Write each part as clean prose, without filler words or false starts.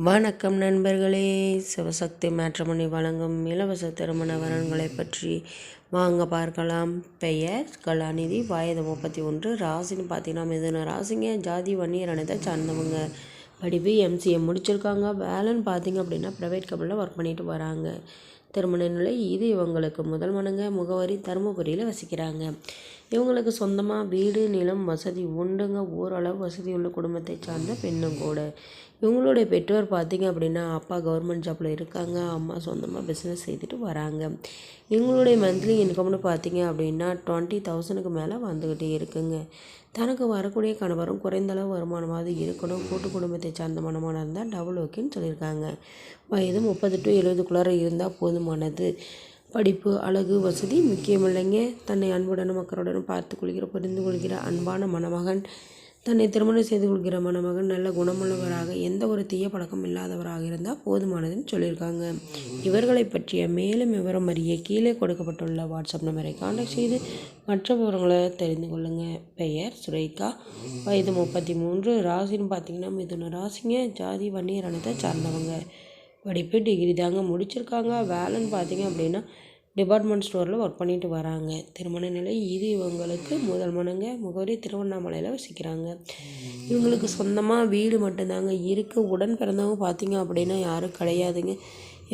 வணக்கம் நண்பர்களே. சிவசக்தி மேட்ரிமோனி வழங்கும் இலவச திருமண வரன்களை பற்றி வாங்க பார்க்கலாம். பெயர் கலாநிதி, வயது 31, ராசின்னு பார்த்தீங்கன்னா மிதுன ராசிங்க, ஜாதி வன்னியர் அனைத்தை சார்ந்தவங்க, படிப்பு MCA முடிச்சிருக்காங்க, வேலைன்னு பார்த்தீங்க அப்படின்னா ப்ரைவேட் கம்பெனியில் ஒர்க் பண்ணிட்டு வராங்க. திருமண நிலை இது இவங்களுக்கு முதல் மனங்க, முகவரி தருமபுரியில் வசிக்கிறாங்க. இவங்களுக்கு சொந்தமாக வீடு நிலம் வசதி உண்டுங்க, ஓரளவு வசதி உள்ள குடும்பத்தை சார்ந்த பெண்ணும் கூட. இவங்களுடைய பெற்றோர் பார்த்திங்க அப்படின்னா அப்பா கவர்மெண்ட் ஜாப்பில் இருக்காங்க, அம்மா சொந்தமாக பிஸ்னஸ் செய்துட்டு வராங்க. இவங்களுடைய மந்த்லி இன்கம்னு பார்த்திங்க அப்படின்னா 20,000க்கு மேலே வந்துக்கிட்டே இருக்குங்க. தனக்கு வரக்கூடிய கணவரும் குறைந்தளவு வருமானமாவது இருக்கணும், கூட்டு குடும்பத்தை சார்ந்த மனமான இருந்தால் டபுள் ஓகேன்னு சொல்லியிருக்காங்க. வயது 30 to 70க்குள்ளார இருந்தால் போதுமானது. படிப்பு அழகு வசதி முக்கியமில்லைங்க. தன்னை அன்புடனும் மக்களுடனும் பார்த்து கொள்கிற புரிந்து கொள்கிற அன்பான மணமகன், தன்னை திருமணம் செய்து கொள்கிற மணமகன் நல்ல குணமுள்ளவராக எந்த ஒரு தீய பழக்கம் இல்லாதவராக இருந்தால் போதுமானதுன்னு சொல்லியிருக்காங்க. இவர்களை பற்றிய மேலும் விவரம் அறிய கீழே கொடுக்கப்பட்டுள்ள வாட்ஸ்அப் நம்பரை கான்டாக்ட் செய்து மற்ற விவரங்களை தெரிந்து கொள்ளுங்கள். பெயர் சுரேகா, வயது 33, ராசின்னு பார்த்தீங்கன்னா மிதுன ராசிங்க, ஜாதி வன்னியர் அனைத்தை சார்ந்தவங்க, படிப்பு டிகிரி தாங்க முடிச்சிருக்காங்க, வேலைன்னு பார்த்தீங்க அப்படின்னா டிபார்ட்மெண்ட் ஸ்டோரில் ஒர்க் பண்ணிட்டு வராங்க. திருமண நிலை இது இவங்களுக்கு முதல் மனங்க, முகவரி திருவண்ணாமலையில் வசிக்கிறாங்க. இவங்களுக்கு சொந்தமாக வீடு மட்டும்தாங்க இருக்குது. உடன் பிறந்தவங்க பார்த்திங்க அப்படின்னா யாரும் கிடையாதுங்க.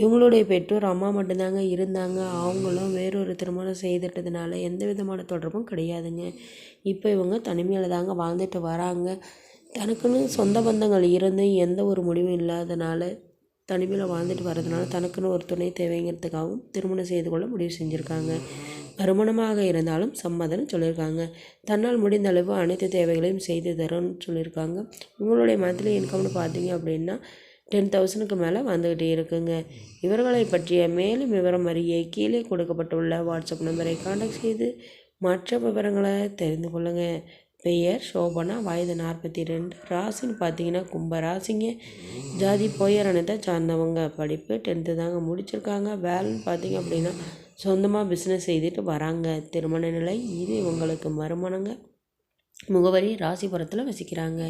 இவங்களுடைய பெற்றோர் அம்மா மட்டும்தாங்க இருந்தாங்க. அவங்களும் வேறொரு திருமணம் செய்துட்டதுனால எந்த விதமான தொடர்பும் கிடையாதுங்க. இப்போ இவங்க தனிமையில் தாங்க வாழ்ந்துட்டு வராங்க. தனக்குன்னு சொந்த பந்தங்கள் இருந்து எந்த ஒரு முடிவும் இல்லாதனால தனிமையில் வாழ்ந்துட்டு வர்றதுனால தனக்குன்னு ஒரு துணை தேவைங்கிறதுக்காகவும் திருமணம் செய்து கொள்ள முடிவு செஞ்சுருக்காங்க. மறுமணமாக இருந்தாலும் சம்மதம்னு சொல்லியிருக்காங்க. தன்னால் முடிந்த அளவு அனைத்து தேவைகளையும் செய்து தரோன்னு சொல்லியிருக்காங்க. இவங்களுடைய மந்த்லி இன்கம்னு பார்த்தீங்க அப்படின்னா 10,000க்கு மேலே வந்துக்கிட்டே இருக்குங்க. இவர்களை பற்றிய மேலும் விவரம் அறிய கீழே கொடுக்கப்பட்டுள்ள வாட்ஸ்அப் நம்பரை கான்டாக்ட் செய்து மற்ற விவரங்களை தெரிந்து கொள்ளுங்கள். பெயர் சோபனா, வயது 42, ராசின்னு பார்த்தீங்கன்னா கும்ப ராசிங்க, ஜாதி போயர் அனைத்தை சார்ந்தவங்க, படிப்பு 10th தாங்க முடிச்சிருக்காங்க, வேலைன்னு பார்த்தீங்க அப்படின்னா சொந்தமாக பிஸ்னஸ் செய்துட்டு வராங்க. திருமண நிலை இது இவங்களுக்கு மறுமணங்க, முகவரி ராசிபுரத்தில் வசிக்கிறாங்க.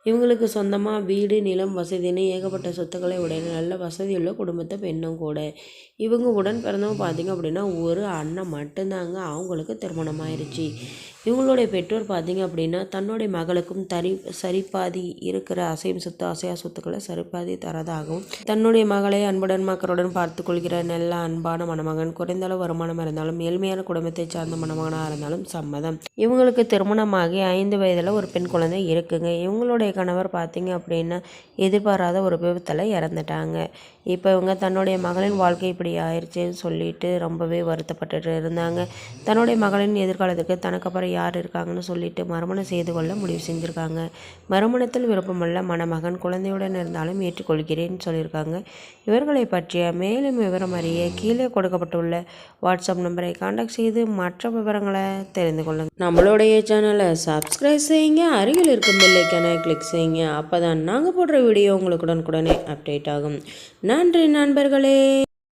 இவங்களுக்கு சொந்தமாக வீடு நிலம் வசதின்னு ஏகப்பட்ட சொத்துக்களை உடைய நல்ல வசதியுள்ள குடும்பத்தை பெண்ணும் கூட. இவங்க உடன் பிறந்தவங்க பார்த்திங்க அப்படின்னா ஒரு அண்ணன் மட்டும்தாங்க. அவங்களுக்கு திருமணம் ஆயிடுச்சு. இவங்களுடைய பெற்றோர் பார்த்திங்க அப்படின்னா தன்னுடைய மகளுக்கும் சரிபாதி இருக்கிற அசையும் சொத்து அசையா சொத்துக்களை சரிபாதி தரதாகவும், தன்னுடைய மகளை அன்புடன் மக்களுடன் பார்த்து கொள்கிற நல்ல அன்பான மணமகன், குறைந்தளவு வருமானம் இருந்தாலும் ஏழ்மையான குடும்பத்தை சார்ந்த மணமகனாக இருந்தாலும் சம்மதம். இவங்களுக்கு திருமணமாகி 5 வயதில் ஒரு பெண் குழந்தை இருக்குங்க. இவங்களுடைய கணவர் பார்த்திங்க அப்படின்னா எதிர்பாராத ஒரு விபத்தில் இறந்துட்டாங்க. இப்போ இவங்க தன்னுடைய மகளின் வாழ்க்கை இப்படி ஆயிடுச்சுன்னு சொல்லிட்டு ரொம்பவே வருத்தப்பட்டுட்டு இருந்தாங்க. தன்னுடைய மகளின் எதிர்காலத்துக்கு தனக்கு அப்புறம் யார் இருக்காங்கன்னு சொல்லிட்டு மறுமணம் செய்து கொள்ள முடிவு செஞ்சுருக்காங்க. மறுமணத்தில் விருப்பமுள்ள மணமகன் குழந்தையுடன் இருந்தாலும் ஏற்றுக்கொள்கிறேன்னு சொல்லியிருக்காங்க. இவர்களை பற்றிய மேலும் விவரம் அறிய கீழே கொடுக்கப்பட்டுள்ள வாட்ஸ்அப் நம்பரை கான்டாக்ட் செய்து மற்ற விவரங்களை தெரிந்து கொள்ளுங்கள். நம்மளுடைய சேனலை சப்ஸ்கிரைப் செய்யுங்க, அருகில் இருக்கும் பெல் ஐகானை கிளிக் செய்யுங்க. அப்போ தான் நாங்கள் போடுற வீடியோ உங்களுக்கு உடனுக்குடனே அப்டேட் ஆகும். நன்றி நண்பர்களே.